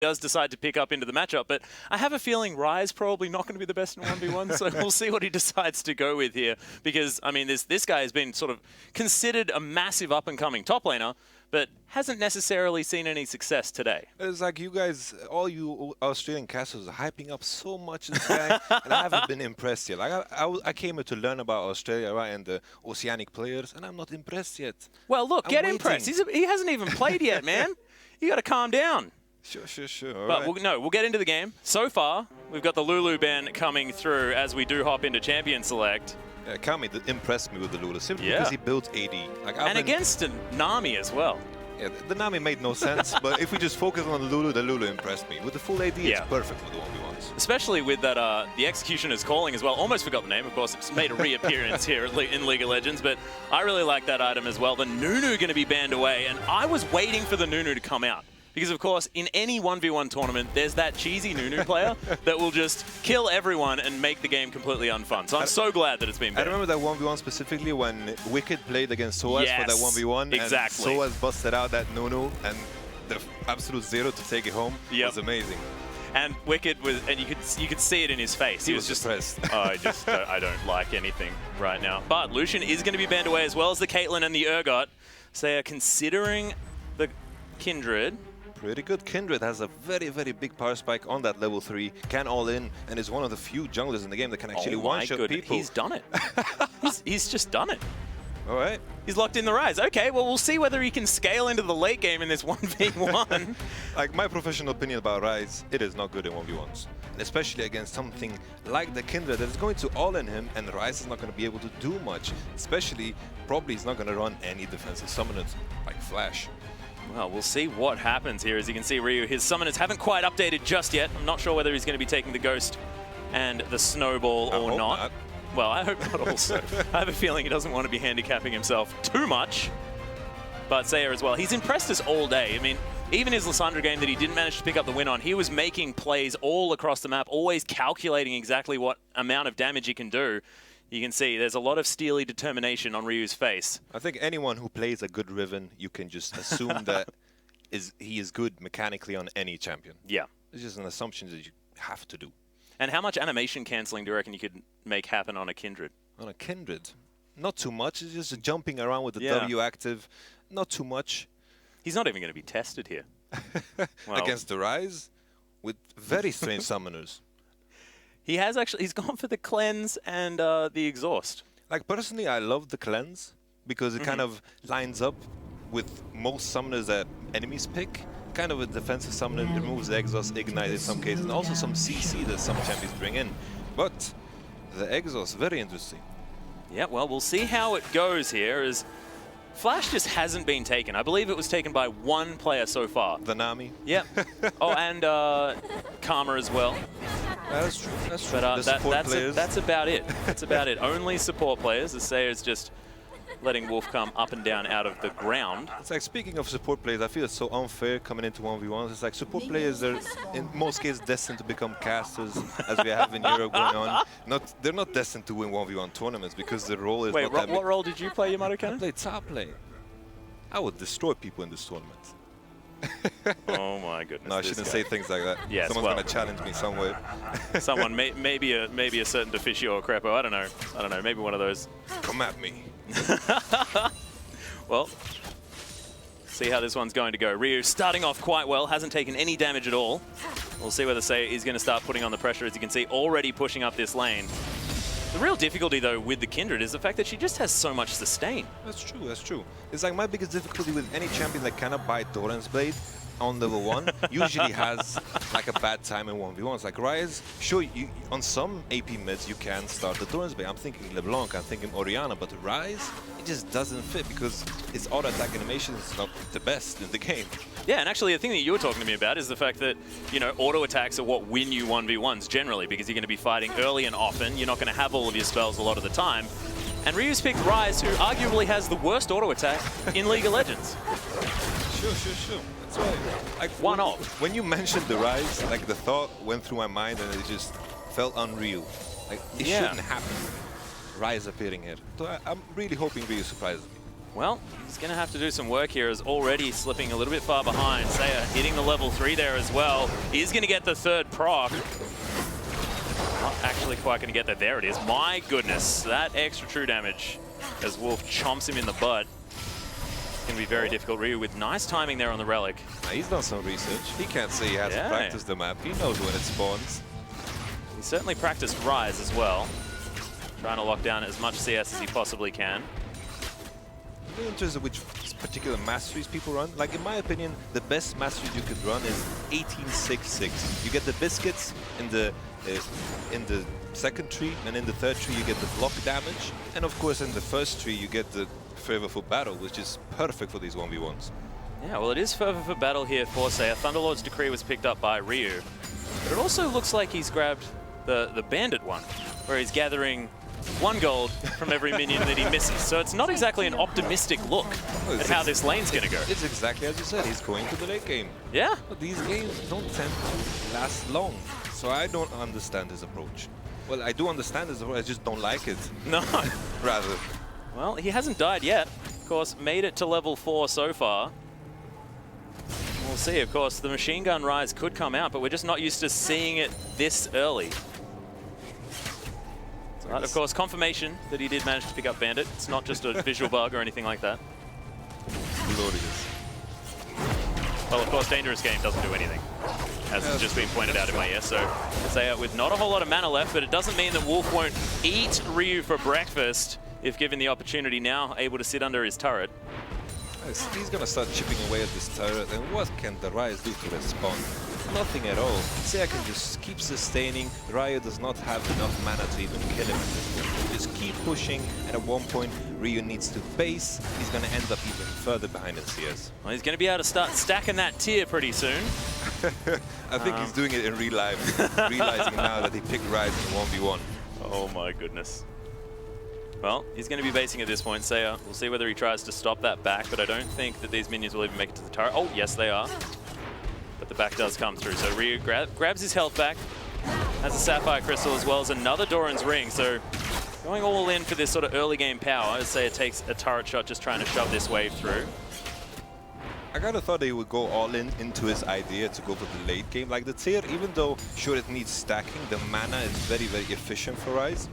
does decide to pick up into the matchup, but I have a feeling Ryoo's probably not going to be the best in 1v1, so we'll see what he decides to go with here, because, I mean, this guy has been sort of considered a massive up-and-coming top laner, but hasn't necessarily seen any success today. It's like you guys, all you Australian casters are hyping up so much this guy, and I haven't been impressed yet. Like I came here to learn about Australia, right, and the Oceanic players, and I'm not impressed yet. Well, look, get impressed. He hasn't even played yet, man. You got to calm down. Sure. But we'll get into the game. So far, we've got the Lulu ban coming through as we do hop into Champion Select. Yeah, Kami impressed me with the Lulu, simply because he built AD. Like, and against a Nami as well. Yeah, the Nami made no sense, but if we just focus on the Lulu impressed me. With the full AD, it's perfect for the 1v1s. Especially with that, the Executioner's Calling as well. Almost forgot the name, of course. It's made a reappearance here in League of Legends, but I really like that item as well. The Nunu going to be banned away, and I was waiting for the Nunu to come out. Because, of course, in any 1v1 tournament, there's that cheesy Nunu player that will just kill everyone and make the game completely unfun. So I'm so glad that it's been banned. I remember that 1v1 specifically when Wicked played against Soaz for that 1v1. Exactly. And Soaz busted out that Nunu and the absolute zero to take it home was amazing. And Wicked was, and you could see it in his face. He was just depressed. I don't like anything right now. But Lucian is going to be banned away, as well as the Caitlyn and the Urgot. So they are considering the Kindred. Pretty good. Kindred has a very, very big power spike on that level 3, can all in, and is one of the few junglers in the game that can actually one-shot people. He's done it. he's just done it. All right. He's locked in the Rise. Okay, well, we'll see whether he can scale into the late game in this 1v1. Like, my professional opinion about Rise, it is not good in 1v1s. And especially against something like the Kindred that is going to all-in him, and Rise is not going to be able to do much. Especially, probably he's not going to run any defensive summoners like Flash. Well, we'll see what happens here. As you can see, Ryoo, his summoners haven't quite updated just yet. I'm not sure whether he's going to be taking the Ghost and the Snowball or not. Well, I hope not also. I have a feeling he doesn't want to be handicapping himself too much. But Seiya as well. He's impressed us all day. I mean, even his Lissandra game that he didn't manage to pick up the win on, he was making plays all across the map, always calculating exactly what amount of damage he can do. You can see there's a lot of steely determination on Ryoo's face. I think anyone who plays a good Riven, you can just assume that he is good mechanically on any champion. Yeah. It's just an assumption that you have to do. And how much animation cancelling do you reckon you could make happen on a Kindred? On a Kindred? Not too much. It's just jumping around with the W active. Not too much. He's not even going to be tested here. Against the Rise? With very strange summoners. He's gone for the Cleanse and the Exhaust. Like, personally, I love the Cleanse because it kind of lines up with most summoners that enemies pick. Kind of a defensive summoner, removes the Exhaust, Ignite in some cases, and also some CC that some champions bring in. But the Exhaust, very interesting. Yeah, well, we'll see how it goes here, as Flash just hasn't been taken. I believe it was taken by one player so far. The Nami. Yeah. Oh, and Karma as well. That's true. That's true. But that's about it. That's about it. Only support players. The Seiya is just letting Wolf come up and down out of the ground. It's like, speaking of support players, I feel it's so unfair coming into 1v1s. It's like support players are, in most cases, destined to become casters, as we have in Europe going on. They're not destined to win 1v1 tournaments because the role is not that big. What role did you play, Yamato Cannon? I played top lane. I would destroy people in this tournament. Oh my goodness! No, I shouldn't say things like that. Yes, someone's gonna challenge me somewhere. Someone, maybe a certain Deficio or Crepo. I don't know. Maybe one of those. Come at me. Well, see how this one's going to go. Ryoo starting off quite well, hasn't taken any damage at all. We'll see whether Seiya is going to start putting on the pressure. As you can see, already pushing up this lane. The real difficulty, though, with the Kindred is the fact that she just has so much sustain. That's true, that's true. It's like my biggest difficulty with any champion that cannot buy Torrent's Blade on level 1 usually has like a bad time in 1v1s. Like Rise, sure, on some AP mids you can start the Torrent's Blade. I'm thinking LeBlanc, I'm thinking Orianna, but Rise, it just doesn't fit because its auto-attack animation is not the best in the game. Yeah, and actually the thing that you were talking to me about is the fact that, you know, auto-attacks are what win you 1v1s generally, because you're going to be fighting early and often. You're not going to have all of your spells a lot of the time. And Ryoo's picked Rise, who arguably has the worst auto-attack in League of Legends. Sure. That's right. Like, when you mentioned the Rise, like, the thought went through my mind and it just felt unreal. Like, it shouldn't happen. Ryoo appearing here. So I'm really hoping Ryoo surprises me. Well, he's going to have to do some work here, as already slipping a little bit far behind. Seiya hitting the level 3 there as well. He's going to get the third proc. Not actually quite going to get there. There it is. My goodness, that extra true damage as Wolf chomps him in the butt. It's going to be very difficult. Ryoo with nice timing there on the relic. He's done some research. He can't say he hasn't practiced the map. He knows when it spawns. He certainly practiced Rise as well. Trying to lock down as much CS as he possibly can. In terms of which particular masteries people run, like in my opinion, the best masteries you could run is 18-6-6. You get the biscuits in the second tree, and in the third tree you get the block damage, and of course in the first tree you get the Fervor for Battle, which is perfect for these 1v1s. Yeah, well, it is Fervor for Battle here for Seiya. Thunderlord's Decree was picked up by Ryoo, but it also looks like he's grabbed the Bandit one, where he's gathering 1 gold from every minion that he misses. So it's not exactly an optimistic look at how this lane's going to go. It's exactly as you said, he's going to the late game. Yeah. But these games don't tend to last long, so I don't understand his approach. Well, I do understand his approach, I just don't like it. No. Rather. Well, he hasn't died yet. Of course, made it to level 4 so far. We'll see, of course, the machine gun rise could come out, but we're just not used to seeing it this early. But of course, confirmation that he did manage to pick up Bandit. It's not just a visual bug or anything like that. Glorious. Well, of course, Dangerous Game doesn't do anything, as has just been pointed out in my ear. So, Seiya with not a whole lot of mana left, but it doesn't mean that Wolf won't eat Ryoo for breakfast if given the opportunity. Now able to sit under his turret. He's gonna start chipping away at this turret, and what can the Ryze do to respond? Nothing at all. Seiya can just keep sustaining. Ryoo does not have enough mana to even kill him at this point. Just keep pushing, and at one point Ryoo needs to base. He's gonna end up even further behind in CS. Well, he's gonna be able to start stacking that tier pretty soon. I think he's doing it in real life, realizing now that he picked Ryze in 1v1. Oh my goodness. Well, he's going to be basing at this point, Seiya. We'll see whether he tries to stop that back, but I don't think that these minions will even make it to the turret. Oh, yes, they are. But the back does come through. So Ryoo grabs his health back, has a Sapphire Crystal as well as another Doran's Ring. So going all in for this sort of early game power, as Seiya takes a turret shot just trying to shove this wave through. I kind of thought he would go all in into his idea to go for the late game. Like the tier, even though sure it needs stacking, the mana is very, very efficient for Ryze.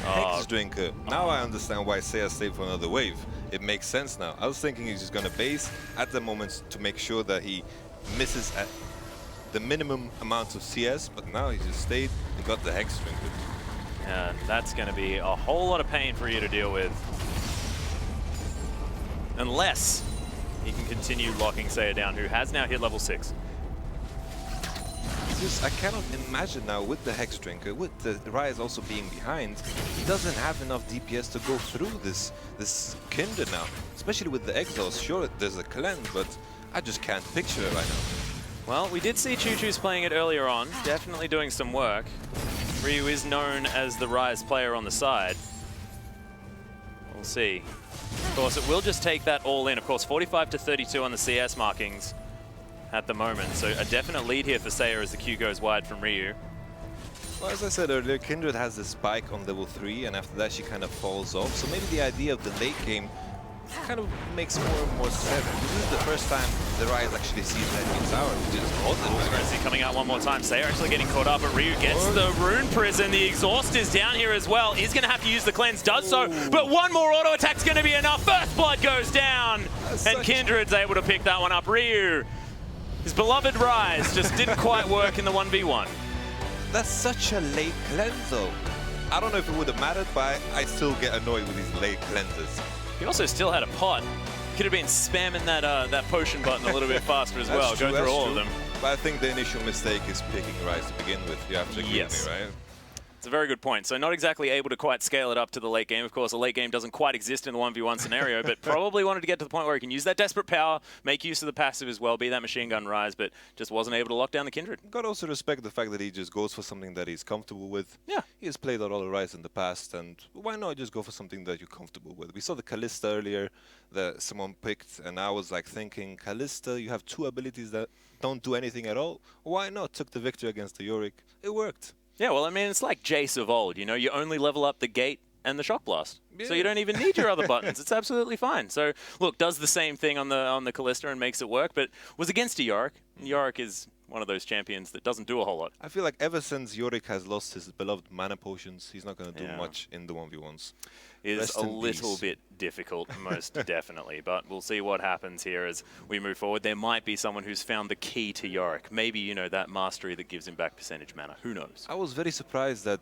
Hex Drinker. Now I understand why Seiya stayed for another wave. It makes sense now. I was thinking he's just going to base at the moment to make sure that he misses at the minimum amount of CS, but now he just stayed and got the Hex Drinker. Yeah, that's going to be a whole lot of pain for you to deal with. Unless he can continue locking Seiya down, who has now hit level 6. Just, I cannot imagine now with the Hex Drinker, with the Ryze also being behind, he doesn't have enough DPS to go through this Kindred now. Especially with the exhaust. Sure, there's a cleanse, but I just can't picture it right now. Well, we did see Choo Choo's playing it earlier on, definitely doing some work. Ryoo is known as the Ryze player on the side. We'll see. Of course, it will just take that all in. Of course, 45 to 32 on the CS markings at the moment. So a definite lead here for Seiya as the queue goes wide from Ryoo. Well, as I said earlier, Kindred has this spike on level 3, and after that she kind of falls off. So maybe the idea of the late game kind of makes more and more sense. This is the first time the Ryze actually sees that in tower, which is awesome. Frenzy coming out one more time. Seiya actually getting caught up, but Ryoo gets the Rune Prison. The Exhaust is down here as well. He's going to have to use the cleanse, does so, but one more auto attack's going to be enough. First blood goes down, and Kindred's able to pick that one up. Ryoo, his beloved Ryze, just didn't quite work in the 1v1. That's such a late cleanse though. I don't know if it would have mattered, but I still get annoyed with these late cleanses. He also still had a pot. Could have been spamming that potion button a little bit faster as well, go through all of them. But I think the initial mistake is picking Ryze to begin with. You have to agree with me, right? It's a very good point. So not exactly able to quite scale it up to the late game. Of course, a late game doesn't quite exist in the 1v1 scenario, but probably wanted to get to the point where he can use that desperate power, make use of the passive as well, be that machine gun Ryze, but just wasn't able to lock down the Kindred. Got to also respect the fact that he just goes for something that he's comfortable with. Yeah. He has played a lot of Ryze in the past, and why not just go for something that you're comfortable with? We saw the Kalista earlier that someone picked, and I was like thinking, Kalista, you have 2 abilities that don't do anything at all. Why not? Took the victory against the Yorick. It worked. Yeah, well, I mean, it's like Jace of old, you know, you only level up the gate and the shock blast. Yeah. So you don't even need your other buttons. It's absolutely fine. So, look, does the same thing on the Callista and makes it work, but was against a Yorick. Yorick is one of those champions that doesn't do a whole lot. I feel like ever since Yorick has lost his beloved mana potions, he's not going to do much in the 1v1s. Is a little bit difficult, most definitely. But we'll see what happens here as we move forward. There might be someone who's found the key to Yorick. Maybe, you know, that mastery that gives him back percentage mana. Who knows? I was very surprised that